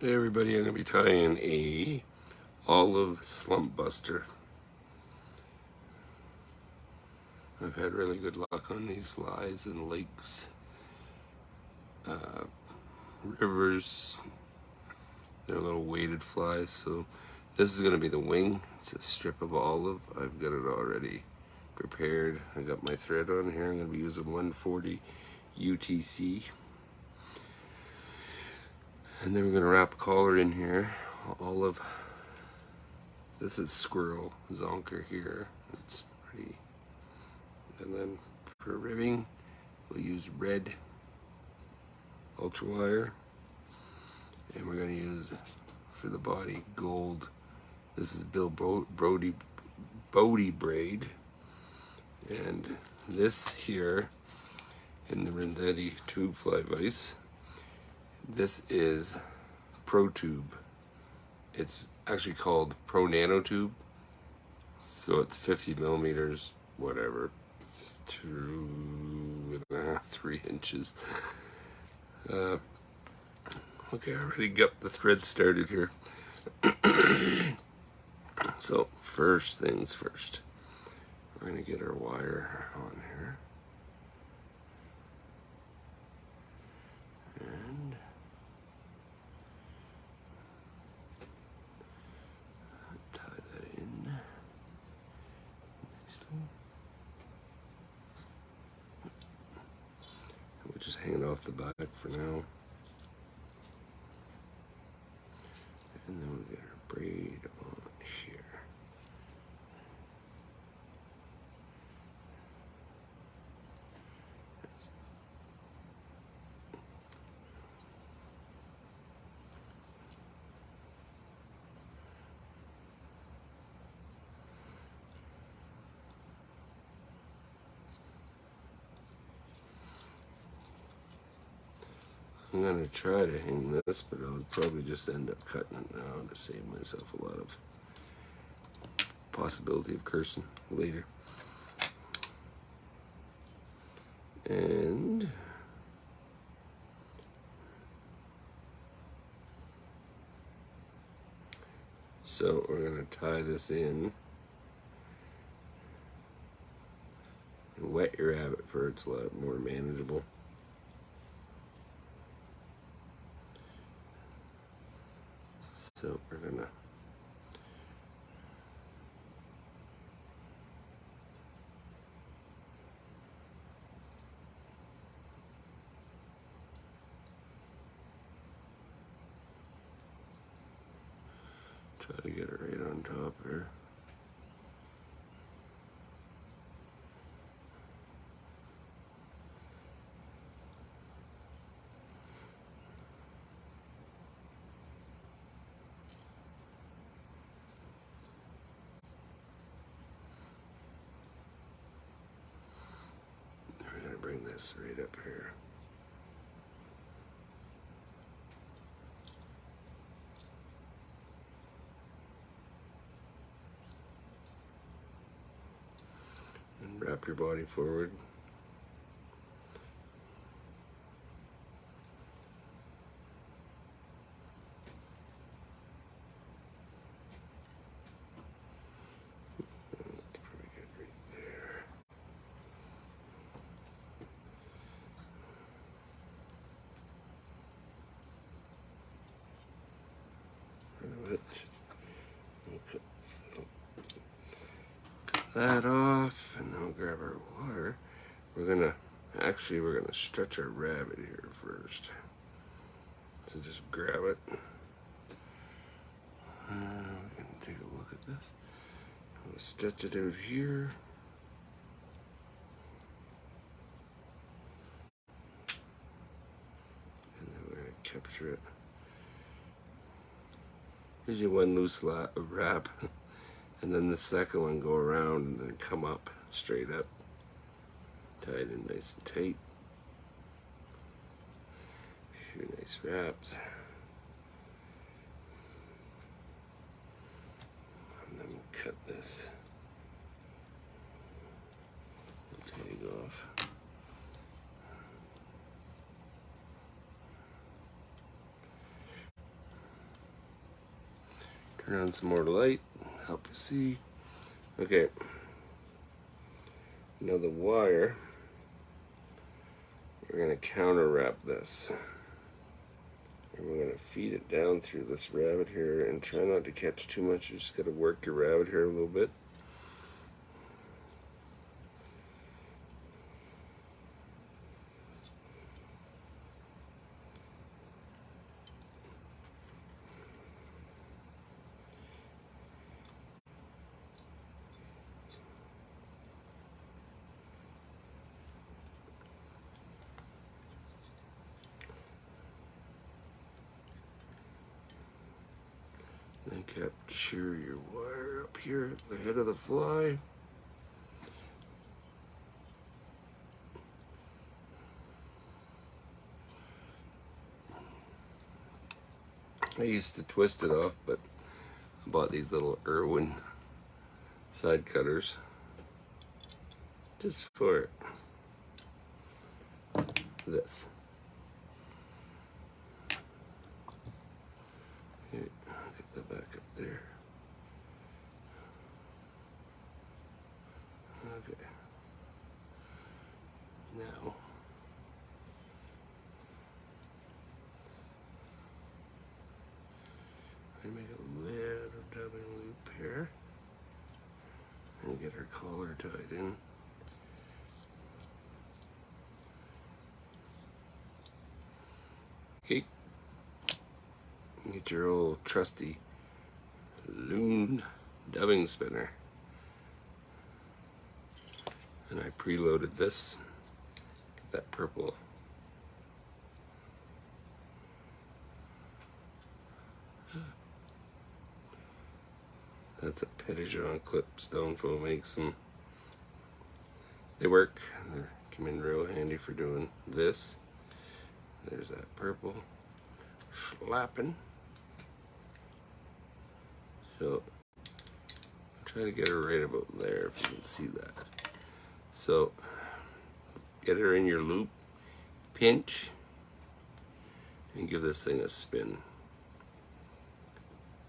Hey everybody, I'm going to be tying a olive slumpbuster. I've had really good luck on these flies in lakes, rivers. They're little weighted flies, so this is going to be the wing. It's a strip of olive. I've got it already prepared. I got my thread on here. I'm going to be using 140 UTC. And then we're going to wrap a collar in here. Olive. This is squirrel zonker here. It's pretty. And then for ribbing, we'll use red ultra wire. And we're going to use, for the body, gold. This is Bill Bodie braid. And this here, in the Renzetti tube fly vise, this is Pro Tube. It's actually called Pro Nano Tube. So it's 50 millimeters, whatever, 2.5, 3 inches. Okay, I already got the thread started here. So first things first, we're gonna get our wire on here. And tie that in nicely. We'll just hang it off the back for now. And then we'll get our braid on here. I'm going to try to hang this, but I'll probably just end up cutting it now to save myself a lot of possibility of cursing later. And so we're going to tie this in and wet your rabbit for it's a lot more manageable. So we're going to try to get it right on top here. We're going to bring this right up here. And wrap your body forward. That's pretty good right there. It. We'll cut that off, and then we'll grab our wire. We're gonna stretch our rabbit here first. So just grab it. We're gonna take a look at this. We'll stretch it out here. And then we're gonna capture it. Here's your one loose wrap, and then the second one go around and then come up, straight up. Tie it in nice and tight. A few nice wraps. And then we'll cut this. We'll tag off. Turn on some more light, help you see. Okay. Now the wire, we're going to counter wrap this. And we're going to feed it down through this rabbit here and try not to catch too much. You just got to work your rabbit here a little bit. Then capture your wire up here at the head of the fly. I used to twist it off, but I bought these little Irwin side cutters just for this. Okay, get that back up there. Okay. Now, I make a little dubbing loop here and get her collar tied in. Okay. Get your old trusty loon dubbing spinner. And I preloaded this. Get that purple. That's a Petitjean clip. Stonefoam makes them. They work. They come in real handy for doing this. There's that purple. Slapping. So try to get her right about there if you can see that. So get her in your loop, pinch, and give this thing a spin.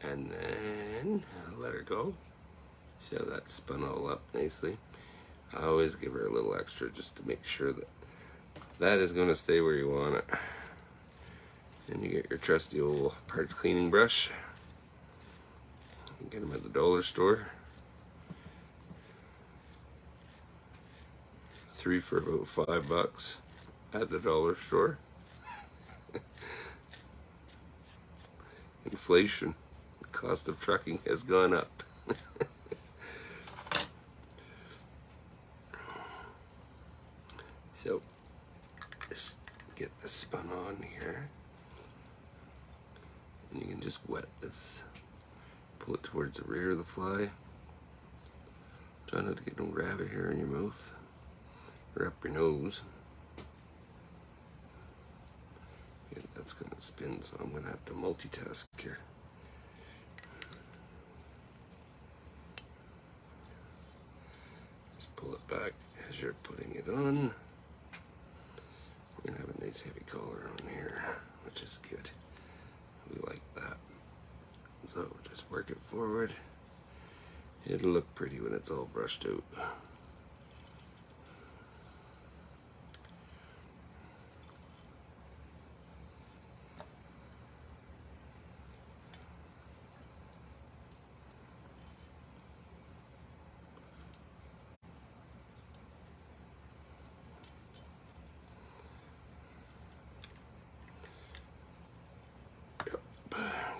And then let her go. See how that spun all up nicely? I always give her a little extra just to make sure that that is going to stay where you want it. Then you get your trusty old parts cleaning brush. You get them at the dollar store. 3 for about $5 at the dollar store. Inflation. The cost of trucking has gone up. So just get this spun on here. And you can just wet this. Pull it towards the rear of the fly. Try not to get no rabbit hair in your mouth or up your nose. Okay, that's gonna spin, so I'm gonna have to multitask here. Just pull it back as you're putting it on. We're gonna have a nice heavy collar on here, which is good. We like that. So just work it forward. It'll look pretty when it's all brushed out.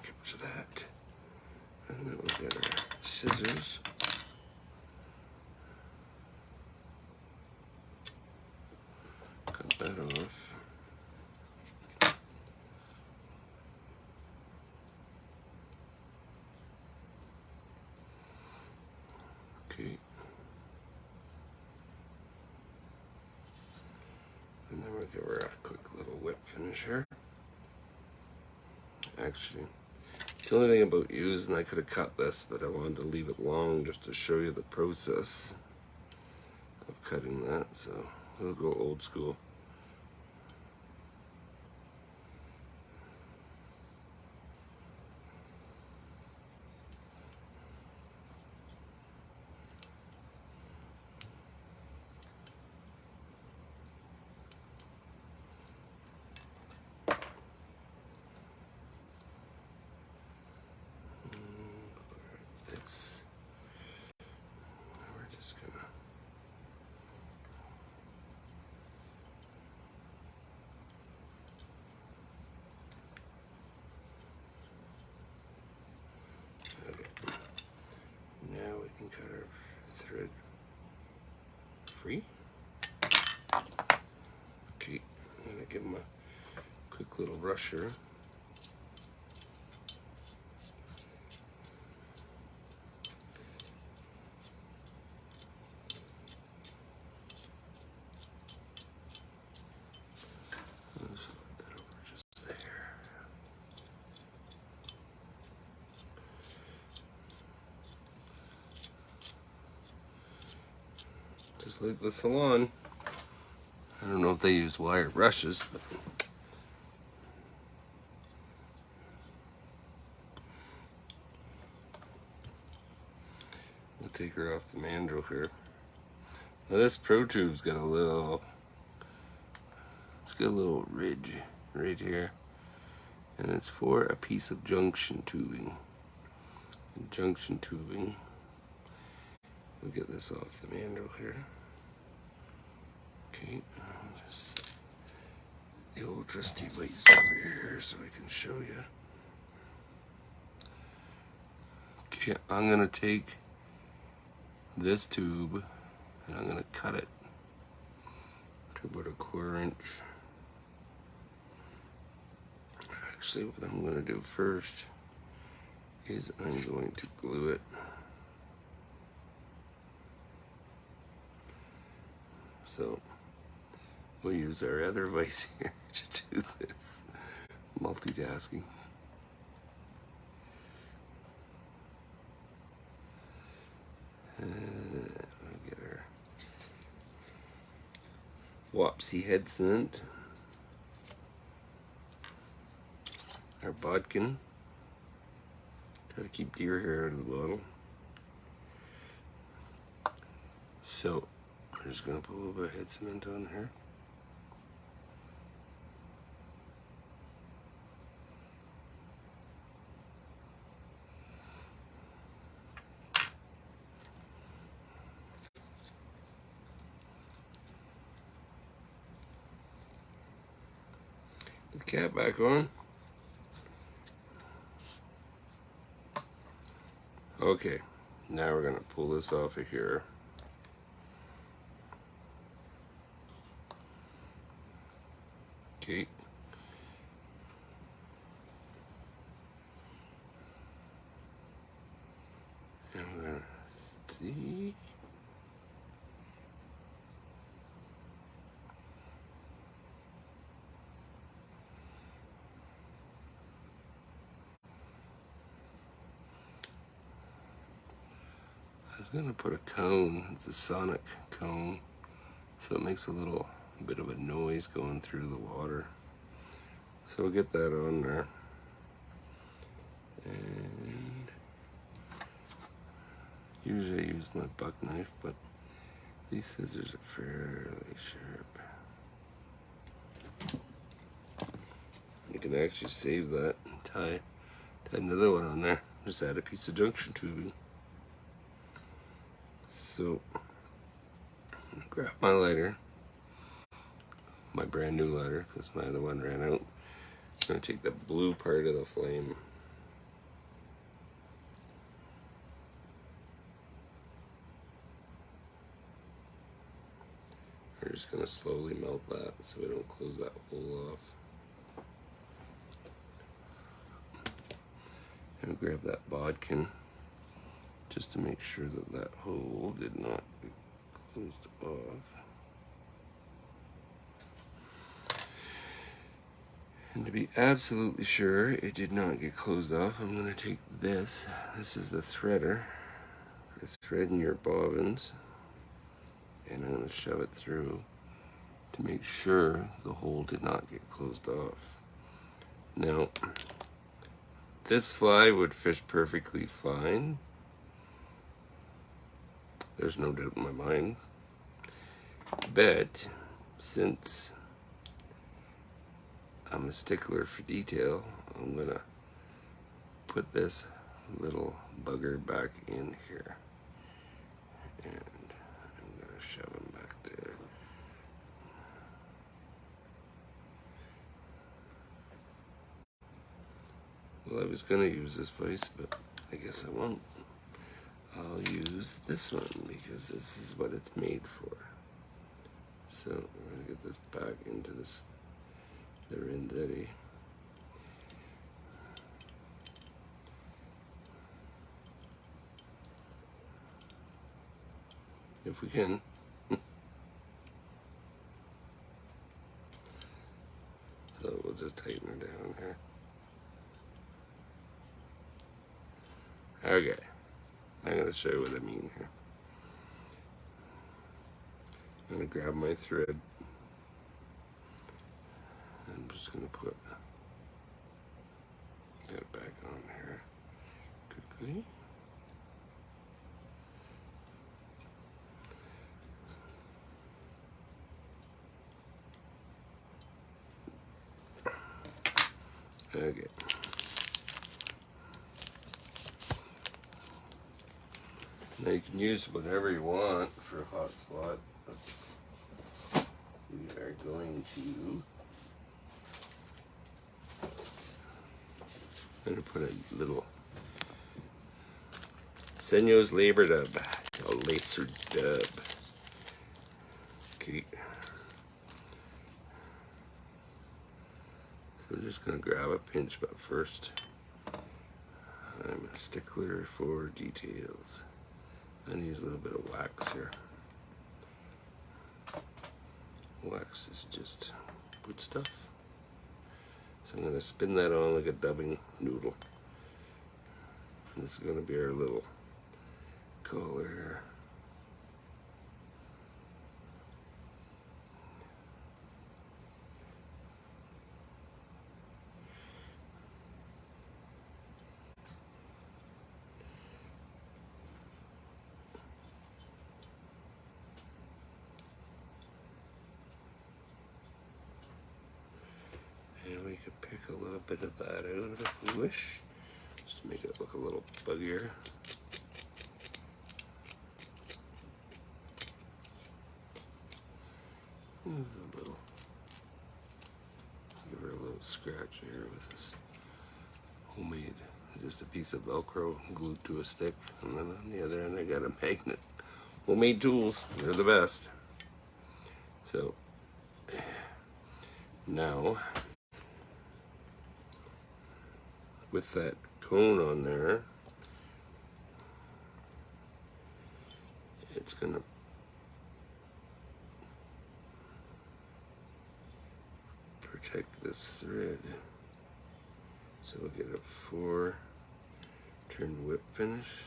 Capture that. And then we'll get our scissors. Cut that off. Okay. And then we'll give her a quick little whip finish here. Actually, it's the only thing about using, I could have cut this, but I wanted to leave it long just to show you the process of cutting that, so we'll go old school. give them a quick little rusher. Slide that over just there. Just like the salon. I don't know if they use wire brushes, but we'll take her off the mandrel here. Now this Pro Tube's got a little, it's got a little ridge right here, and it's for a piece of junction tubing. And junction tubing. We'll get this off the mandrel here. Okay, just the old trusty vise over here so I can show you. Okay, I'm gonna take this tube and I'm gonna cut it to about 1/4 inch. Actually, what I'm gonna do first is I'm going to glue it. So we'll use our other vise here to do this. Multitasking. We'll get our Wapsi head cement, our bodkin. Try to keep deer hair out of the bottle. So we're just going to put a little bit of head cement on here. Put the cap back on. Okay, now we're going to pull this off of here. Okay. And we're going to see. I was going to put a cone. It's a sonic cone, so it makes a little bit of a noise going through the water. So we'll get that on there. And usually I use my buck knife, but these scissors are fairly sharp. You can actually save that and tie another one on there. Just add a piece of junction tubing. So I'm gonna grab my lighter, my brand new lighter, because my other one ran out. I'm gonna take the blue part of the flame. We're just gonna slowly melt that so we don't close that hole off. And grab that bodkin just to make sure that that hole did not get closed off. And to be absolutely sure it did not get closed off, I'm going to take this. This is the threader for threading your bobbins. And I'm going to shove it through to make sure the hole did not get closed off. Now, this fly would fish perfectly fine. There's no doubt in my mind. But since I'm a stickler for detail, I'm gonna put this little bugger back in here. And I'm gonna shove him back there. Well, I was gonna use this vise, but I guess I won't. I'll use this one because this is what it's made for. So I'm gonna get this back into this the Renzetti. If we can. So we'll just tighten her down here. Okay, I'm going to show you what I mean here. I'm going to grab my thread. I'm just going to put that back on here quickly. Okay. Now you can use whatever you want for a hot spot. We are going to put a little Senyo's Labor Dub, a lacer dub. Okay. So I'm just going to grab a pinch, but first I'm a stickler for details. I need a little bit of wax here. Wax is just good stuff. So I'm going to spin that on like a dubbing noodle. This is going to be our little collar here. And we could pick a little bit of that out if we wish, just to make it look a little buggier. A little, give her a little scratch here with this homemade, just a piece of Velcro glued to a stick, and then on the other end I got a magnet. Homemade tools, they're the best. So now, with that cone on there, it's gonna protect this thread. So we'll get a 4-turn whip finish.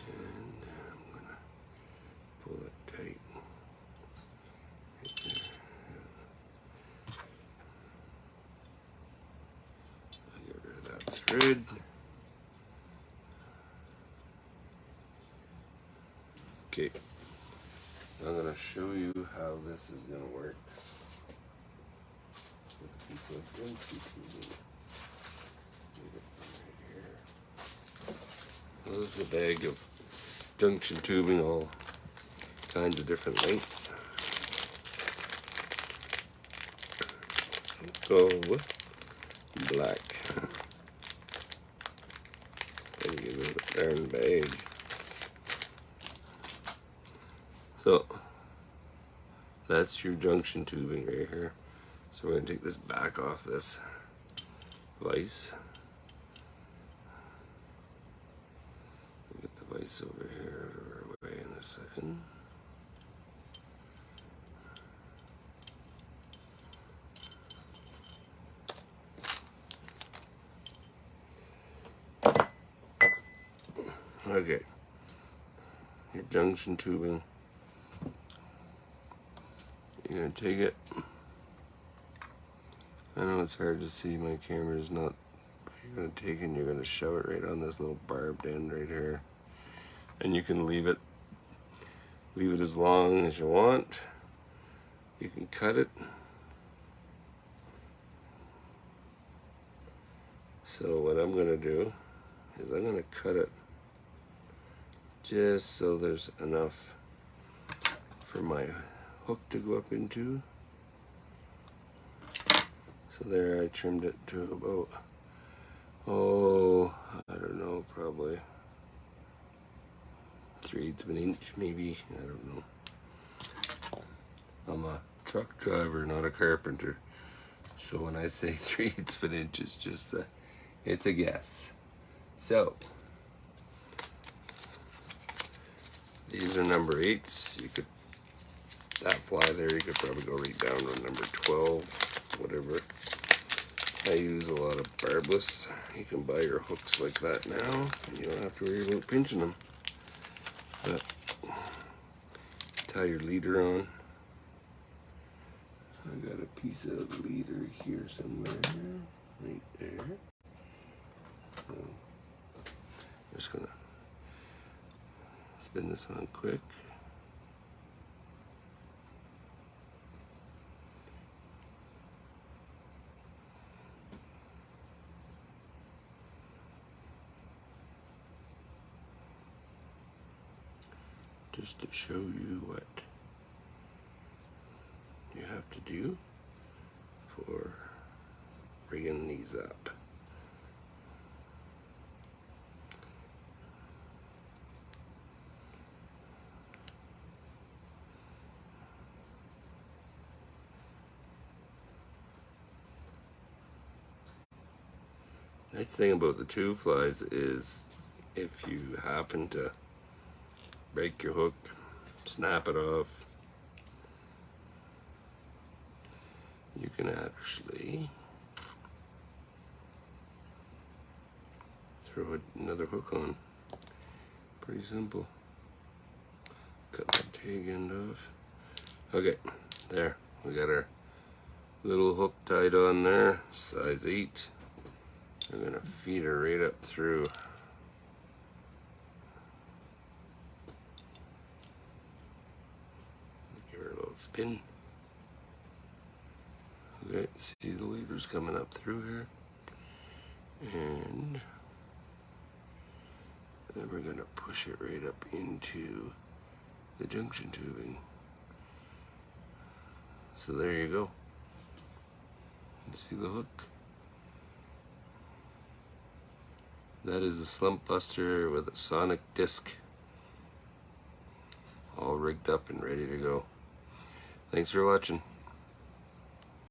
And I'm gonna pull it tight. Right there. I'll get rid of that thread. Okay, I'm going to show you how this is going to work with a piece of junction tubing. Let me get some right here. This is a bag of junction tubing, all kinds of different lengths. So go with black. Then you get a darn bag. So that's your junction tubing right here. So we're going to take this back off this vise. We'll get the vise over here out of our way in a second. Okay, your junction tubing. You're going to take it. I know it's hard to see, my camera's not, but you're going to take it and you're going to shove it right on this little barbed end right here. And you can leave it as long as you want. You can cut it. So what I'm going to do is I'm going to cut it just so there's enough for my hook to go up into. So there, I trimmed it to about, I don't know, probably 3/8 of an inch maybe, I don't know. I'm a truck driver, not a carpenter. So when I say 3/8 of an inch, it's just it's a guess. So these are number 8s. You could, that fly there, you could probably go right down to number 12, whatever. I use a lot of barbless. You can buy your hooks like that now, and you don't have to worry about pinching them. But tie your leader on. I got a piece of leader here somewhere, right there. So I'm just gonna spin this on quick. Just to show you what you have to do for rigging these up. Nice thing about the two flies is if you happen to break your hook, snap it off, you can actually throw another hook on. Pretty simple. Cut that tag end off. Okay, there. We got our little hook tied on there, size 8. We're gonna feed her right up through. Give her a little spin. Okay, see the leaders coming up through here. And then we're gonna push it right up into the junction tubing. So there you go. You see the hook? That is a slumpbuster with a sonic disc, all rigged up and ready to go. Thanks for watching.